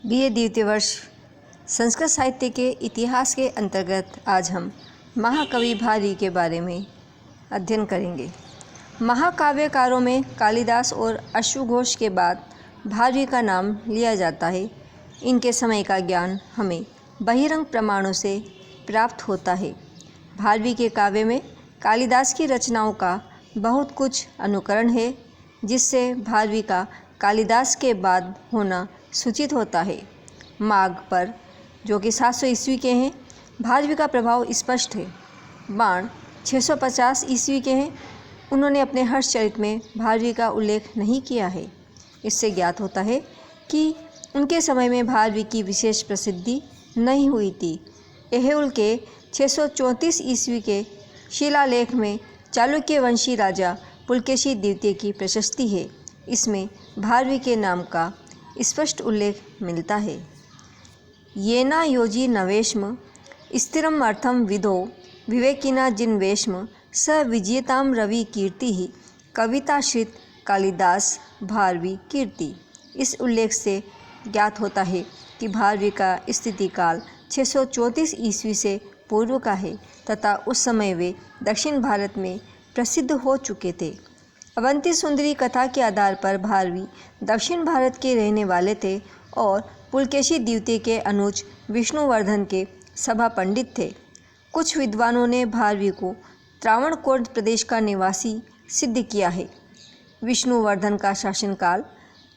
BA द्वितीय वर्ष संस्कृत साहित्य के इतिहास के अंतर्गत आज हम महाकवि भारवी के बारे में अध्ययन करेंगे। महाकाव्यकारों में कालिदास और अश्वघोष के बाद भारवी का नाम लिया जाता है। इनके समय का ज्ञान हमें बहिरंग प्रमाणों से प्राप्त होता है। भारवी के काव्य में कालिदास की रचनाओं का बहुत कुछ अनुकरण है, जिससे भारवी का कालिदास के बाद होना सूचित होता है। माघ पर जो कि 700 ईस्वी के हैं, भारवी का प्रभाव स्पष्ट है। बाण 650 ईस्वी के हैं। उन्होंने अपने हर्षचरित में भारवी का उल्लेख नहीं किया है। इससे ज्ञात होता है कि उनके समय में भारवी की विशेष प्रसिद्धि नहीं हुई थी। एहेउल के 634 ईस्वी के शिलालेख में चालुक्य वंशी राजा पुलकेशी द्वितीय की प्रशस्ति है। इसमें भारवी के नाम का स्पष्ट उल्लेख मिलता है। येना योजी नवेश्म स्थिरम अर्थम विदो विवेकिना जिन्वेश्म स विजयताम रवि कीर्ति ही कविताश्रित कालिदास भारवी कीर्ति। इस उल्लेख से ज्ञात होता है कि भारवी का स्थिति काल 634 ईस्वी से पूर्व का है तथा उस समय वे दक्षिण भारत में प्रसिद्ध हो चुके थे। अवंती सुंदरी कथा के आधार पर भारवी दक्षिण भारत के रहने वाले थे और पुलकेशी द्वितीय के अनुज विष्णुवर्धन के सभा पंडित थे। कुछ विद्वानों ने भारवी को त्रावणकोर प्रदेश का निवासी सिद्ध किया है। विष्णुवर्धन का शासनकाल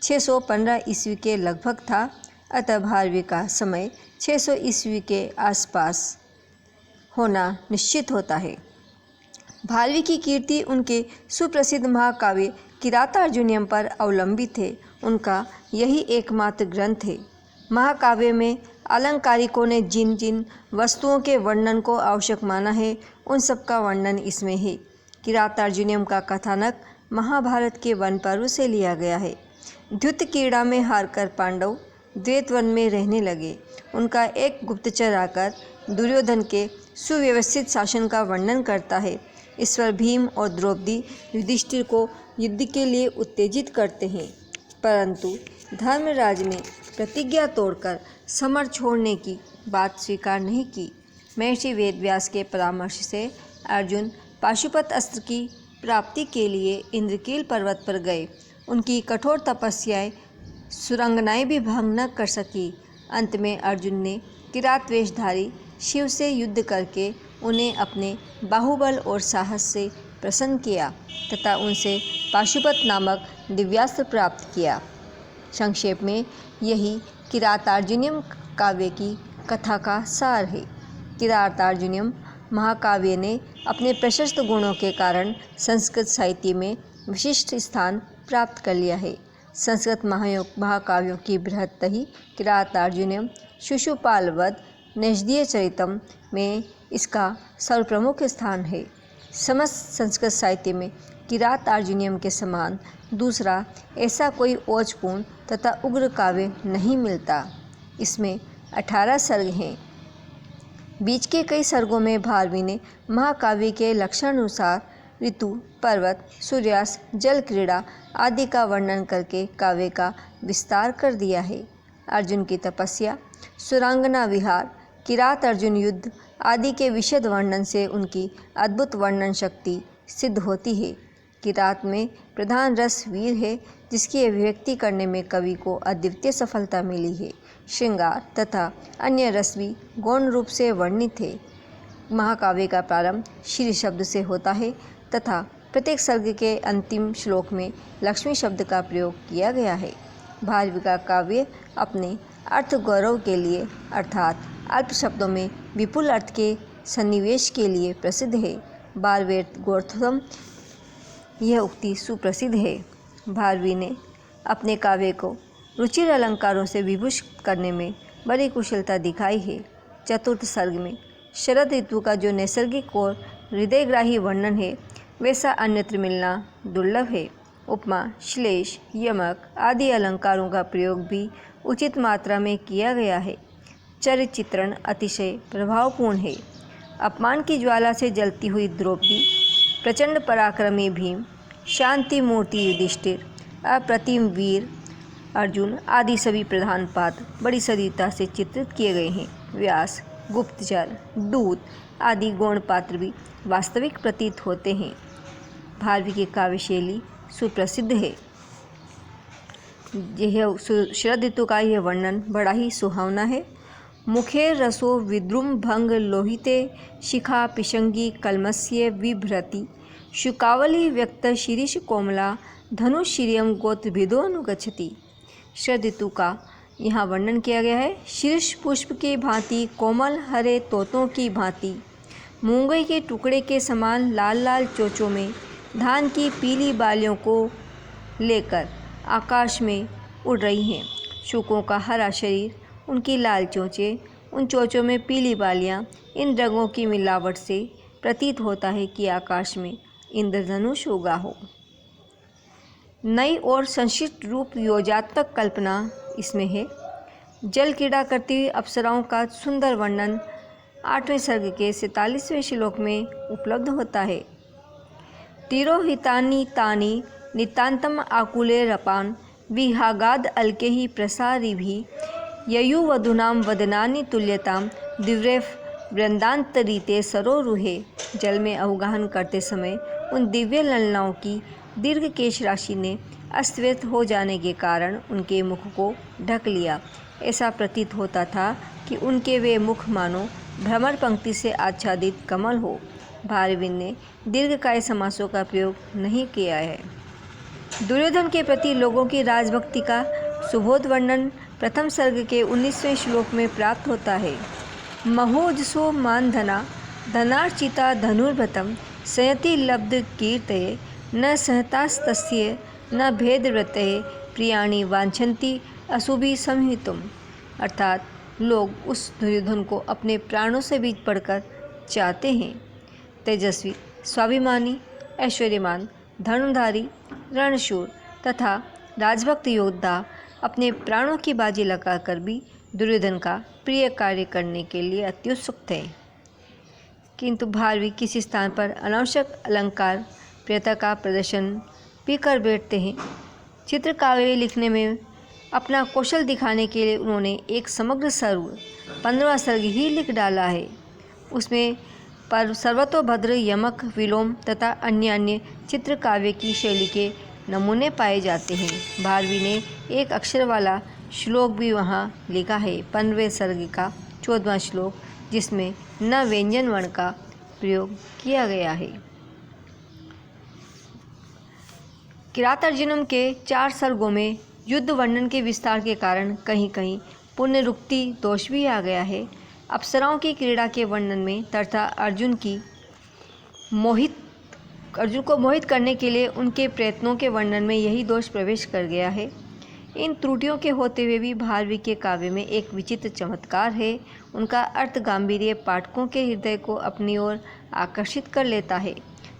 615 ईस्वी के लगभग था, अतः भारवी का समय 600 ईस्वी के आसपास होना निश्चित होता है। भारवी की कीर्ति उनके सुप्रसिद्ध महाकाव्य किरातार्जुनीयम पर अवलंबित है। उनका यही एकमात्र ग्रंथ है। महाकाव्य में अलंकारिकों ने जिन जिन वस्तुओं के वर्णन को आवश्यक माना है, उन सब का वर्णन इसमें है। किरातार्जुनीयम का कथानक महाभारत के वन पर्व से लिया गया है। द्युत क्रीड़ा में हारकर पांडव द्वैतवन में रहने लगे। उनका एक गुप्तचर आकर दुर्योधन के सुव्यवस्थित शासन का वर्णन करता है। ईश्वर भीम और द्रौपदी युधिष्ठिर को युद्ध के लिए उत्तेजित करते हैं, परंतु धर्मराज ने प्रतिज्ञा तोड़कर समर छोड़ने की बात स्वीकार नहीं की। महर्षि वेदव्यास के परामर्श से अर्जुन पाशुपत अस्त्र की प्राप्ति के लिए इंद्रकील पर्वत पर गए। उनकी कठोर तपस्याएं सुरंगनाएं भी भंग न कर सकी। अंत में अर्जुन ने किरात वेशधारी शिव से युद्ध करके उन्हें अपने बाहुबल और साहस से प्रसन्न किया तथा उनसे पाशुपत नामक दिव्यास्त्र प्राप्त किया। संक्षेप में यही किरातार्जुनीयम काव्य की कथा का सार है। किरातार्जुनीयम महाकाव्य ने अपने प्रशस्त गुणों के कारण संस्कृत साहित्य में विशिष्ट स्थान प्राप्त कर लिया है। संस्कृत महाकाव्यों की बृहत्तही किरातार्जुनीयम शिशुपालवध नैषधीय चरितम में इसका सर्वप्रमुख स्थान है। समस्त संस्कृत साहित्य में किरातार्जुनीयम के समान दूसरा ऐसा कोई ओजपूर्ण तथा उग्र काव्य नहीं मिलता। इसमें 18 सर्ग हैं। बीच के कई सर्गों में भारवी ने महाकाव्य के लक्षणानुसार ऋतु, पर्वत, सूर्यास्त, जल क्रीड़ा आदि का वर्णन करके काव्य का विस्तार कर दिया है। अर्जुन की तपस्या, सुरांगना विहार, किरात अर्जुन युद्ध आदि के विशद वर्णन से उनकी अद्भुत वर्णन शक्ति सिद्ध होती है। किरात में प्रधान रस वीर है, जिसकी अभिव्यक्ति करने में कवि को अद्वितीय सफलता मिली है। श्रृंगार तथा अन्य रस भी गौण रूप से वर्णित है। महाकाव्य का प्रारंभ श्री शब्द से होता है तथा प्रत्येक सर्ग के अंतिम श्लोक में लक्ष्मी शब्द का प्रयोग किया गया है। भारवी का काव्य अपने अर्थ गौरव के लिए अर्थात अल्प शब्दों में विपुल अर्थ के सन्निवेश के लिए प्रसिद्ध है। बारवेर्थ यह उक्ति सुप्रसिद्ध है। भारवी ने अपने काव्य को रुचिर अलंकारों से विभूषित करने में बड़ी कुशलता दिखाई है। चतुर्थ सर्ग में शरद ऋतु का जो नैसर्गिक और हृदयग्राही वर्णन है, वैसा अन्यत्र मिलना दुर्लभ है। उपमा, श्लेष, यमक आदि अलंकारों का प्रयोग भी उचित मात्रा में किया गया है। चरित्र चित्रण अतिशय प्रभावपूर्ण है। अपमान की ज्वाला से जलती हुई द्रौपदी, प्रचंड पराक्रमी भीम, शांति मूर्ति युधिष्ठिर, अप्रतिम वीर अर्जुन आदि सभी प्रधान पात्र बड़ी सटीकता से चित्रित किए गए हैं। व्यास, गुप्तचर, दूत आदि गौण पात्र भी वास्तविक प्रतीत होते हैं। भारवी की काव्य शैली सुप्रसिद्ध है। यह शरद ऋतु का यह वर्णन बड़ा ही सुहावना है। मुखे रसो विद्रुम लोहिते शिखा पिशंगी कलमस्य विभ्रति शुकावली व्यक्त शिरीष कोमला धनुशिरियम गोत्रभिदो अनुगच्छति। शरद ऋतु का यहाँ वर्णन किया गया है। शीर्ष पुष्प की भांति कोमल हरे तोतों की भांति मूंगई के टुकड़े के समान लाल लाल चोंचों में धान की पीली बालियों को लेकर आकाश में उड़ रही हैं। शुकों का हरा शरीर, उनकी लाल चोंचें, उन चोंचों में पीली बालियां, इन रंगों की मिलावट से प्रतीत होता है कि आकाश में इंद्रधनुष उगा हो। नई और संक्षिप्त रूप योजात्मक कल्पना इसमें है। जल क्रीड़ा करती हुई अप्सराओं का सुंदर वर्णन 8वें सर्ग के 47वें श्लोक में उपलब्ध होता है। तिरोहितानि तानि नितांतम आकुले रपान विहागाद अलके ही प्रसारिभिः ययुवधूनां वदनानि तुल्यतां दिव्यैः वृंदांतरीते सरोरुहे। जल में अवगाहन करते समय उन दिव्य ललनाओं की दीर्घ केश राशि ने अस्त व्यस्त हो जाने के कारण उनके मुख को ढक लिया। ऐसा प्रतीत होता था कि उनके वे मुख मानो भ्रमर पंक्ति से आच्छादित कमल हो। भारवी ने दीर्घकाय समासों का प्रयोग नहीं किया है। दुर्योधन के प्रति लोगों की राजभक्ति का सुबोध वर्णन प्रथम सर्ग के 19वें श्लोक में प्राप्त होता है। महोजसो मानधना धनार्चिता धनुर्भृतं संयति लब्ध कीर्तये न सहतास्तस्य न भेदव्रतये प्रियाणि वांछन्ति अशुभि संहितुम। अर्थात लोग उस दुर्योधन को अपने प्राणों से भी बढ़कर चाहते हैं। तेजस्वी, स्वाभिमानी, ऐश्वर्यमान, धनुर्धारी, रणशूर तथा राजभक्त योद्धा अपने प्राणों की बाजी लगाकर भी दुर्योधन का प्रिय कार्य करने के लिए अत्युत्सुक थे। किंतु भारवी किसी स्थान पर अनावश्यक अलंकार प्रियता का प्रदर्शन भी कर बैठते हैं। चित्रकाव्य लिखने में अपना कौशल दिखाने के लिए उन्होंने एक समग्र सर्ग 15वां सर्ग ही लिख डाला है। उसमें पर सर्वतोभद्र, यमक, विलोम तथा अन्य चित्रकाव्य की शैली के नमूने पाए जाते हैं। भारवी ने एक अक्षर वाला श्लोक भी वहाँ लिखा है, 15वें सर्ग का 14वां श्लोक, जिसमें न व्यंजन वर्ण का प्रयोग किया गया है। किरातार्जुनीय के 4 सर्गों में युद्ध वर्णन के विस्तार के कारण कहीं कहीं पुनरुक्ति दोष भी आ गया है। अप्सराओं की क्रीड़ा के वर्णन में तथा अर्जुन को मोहित करने के लिए उनके प्रयत्नों के वर्णन में यही दोष प्रवेश कर गया है। इन त्रुटियों के होते हुए भी भारवी के काव्य में एक विचित्र चमत्कार है। उनका अर्थ गांभीर्य पाठकों के हृदय को अपनी ओर आकर्षित कर लेता है।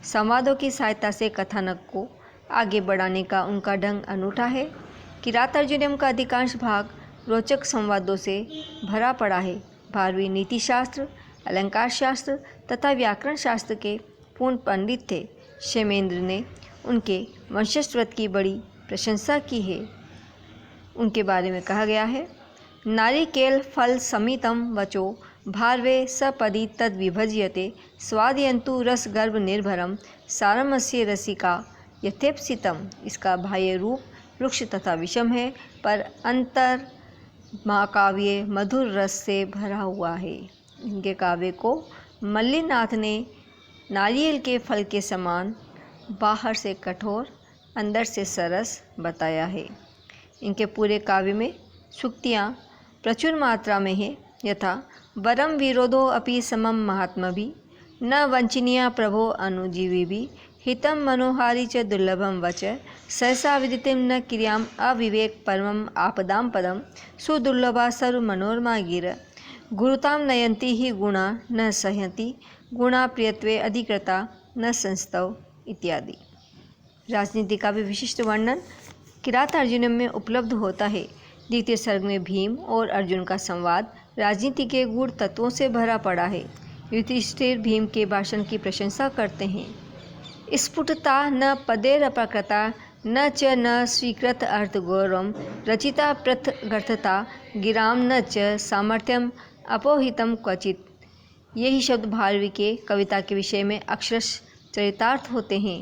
संवादों की सहायता से कथानक को आगे बढ़ाने का उनका ढंग अनूठा है। किरातार्जुनीय का अधिकांश भाग रोचक संवादों से भरा पड़ा है। भारवी नीति शास्त्र, अलंकार शास्त्र तथा व्याकरण शास्त्र के पूर्ण पंडित थे। क्षेमेंद्र ने उनके वंशस्वत की बड़ी प्रशंसा की है। उनके बारे में कहा गया है, नारिकेल फल समितम वचो भारवे सपदि तद विभज्यते स्वादयंतु रस गर्भ निर्भरम सारमस्य रसिका यथेप्सितम। इसका बाह्य रूप वृक्ष तथा विषम है, पर अंतर महाकाव्य मधुर रस से भरा हुआ है। इनके काव्य को मल्लिनाथ ने नारियल के फल के समान, बाहर से कठोर, अंदर से सरस बताया है। इनके पूरे काव्य में सूक्तियाँ प्रचुर मात्रा में है, यथा वरम विरोधो अपि समम महात्मभि न वंचनीया प्रभो अनुजीविभि हितम मनोहारी च दुर्लभम वच सहसा विदितिम न क्रियाम अविवेक परमम आपदाम पदम सुदुर्लभा सर्व मनोरमा गिर गुरुताम नयंती ही गुणा न सहयति गुणा प्रियत्वे अधिकृता न संस्तव इत्यादि। राजनीति का भी विशिष्ट वर्णन किरातार्जुनीय में उपलब्ध होता है। द्वितीय सर्ग में भीम और अर्जुन का संवाद राजनीति के गूढ़ तत्वों से भरा पड़ा है। युधिष्ठिर भीम के भाषण की प्रशंसा करते हैं। स्फुटता न पदेरप्रकृता न च न स्वीकृत अर्थ गौरवम रचिता प्रथगर्थता गिराम न च सामर्थ्यम अपोहितम क्वचित। यही शब्द भारवी के कविता के विषय में अक्षरश चरितार्थ होते हैं।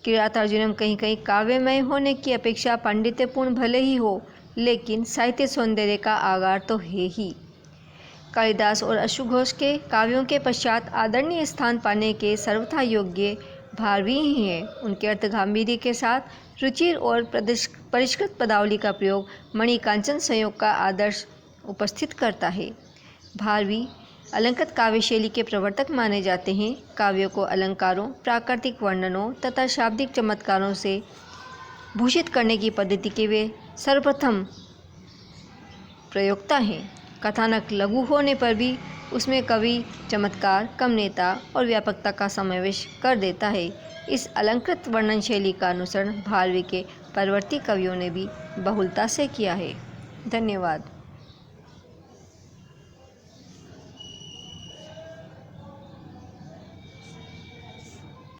किरातार्जुनीयम कहीं कहीं काव्यमय होने की अपेक्षा पांडित्यपूर्ण भले ही हो, लेकिन साहित्य सौंदर्य का आगार तो है ही। कालिदास और अश्वघोष के काव्यों के पश्चात आदरणीय स्थान पाने के सर्वथा योग्य भारवी ही हैं। उनके अर्थ गांभीर्य के साथ रुचिर और परिष्कृत पदावली का प्रयोग मणिकांचन संयोग का आदर्श उपस्थित करता है। भारवी अलंकृत काव्य शैली के प्रवर्तक माने जाते हैं। काव्यों को अलंकारों, प्राकृतिक वर्णनों तथा शाब्दिक चमत्कारों से भूषित करने की पद्धति के वे सर्वप्रथम प्रयोक्ता हैं। कथानक लघु होने पर भी उसमें कवि चमत्कार, कमनीयता और व्यापकता का समावेश कर देता है। इस अलंकृत वर्णन शैली का अनुसरण भारवी के परवर्ती कवियों ने भी बहुलता से किया है। धन्यवाद।